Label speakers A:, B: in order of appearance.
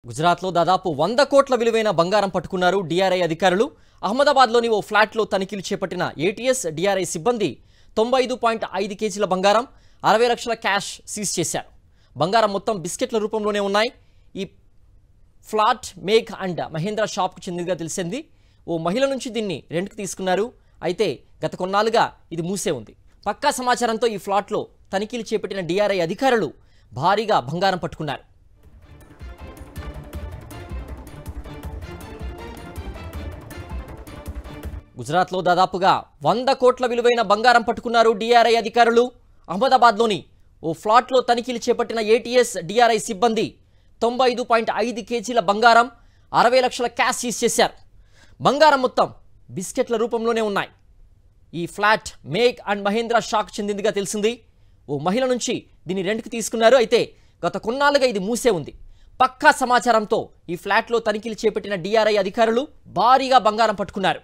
A: గుజరాత్లో దాదాపు 100 కోట్ల విలువైన బంగారం పట్టుకున్నారు డిఆర్ఐ అధికారులు. అహ్మదాబాద్లోని ఓ ఫ్లాట్లో తనిఖీలు చేపట్టిన ఏటీఎస్ డిఆర్ఐ సిబ్బంది 95.5 కేజీల బంగారం, 60 లక్షల క్యాష్ సీజ్ చేశారు. బంగారం మొత్తం బిస్కెట్ల రూపంలోనే ఉన్నాయి. ఈ ఫ్లాట్ మేఘ్ అండ్ మహేంద్ర షాప్కు చెందినదిగా తెలిసింది. ఓ మహిళ నుంచి దీన్ని రెంట్కు తీసుకున్నారు. అయితే గత కొన్నాళ్ళుగా ఇది మూసే ఉంది. పక్కా సమాచారంతో ఈ ఫ్లాట్లో తనిఖీలు చేపట్టిన డిఆర్ఐ అధికారులు భారీగా బంగారం పట్టుకున్నారు. గుజరాత్లో దాదాపుగా 100 కోట్ల విలువైన బంగారం పట్టుకున్నారు డిఆర్ఐ అధికారులు. అహ్మదాబాద్లోని ఓ ఫ్లాట్లో తనిఖీలు చేపట్టిన ఏటీఎస్ డిఆర్ఐ సిబ్బంది 95.5 కేజీల బంగారం, 60 లక్షల క్యాష్ సీజ్ చేశారు. బంగారం మొత్తం బిస్కెట్ల రూపంలోనే ఉన్నాయి. ఈ flat Megh and Mahendra shock చెందిందిగా తెలిసింది. ఓ మహిళ నుంచి దీన్ని రెంట్కి తీసుకున్నారు. అయితే గత కొన్నాళ్ళుగా ఇది మూసే ఉంది. పక్కా సమాచారంతో ఈ ఫ్లాట్లో తనిఖీలు చేపట్టిన డిఆర్ఐ అధికారులు భారీగా బంగారం పట్టుకున్నారు.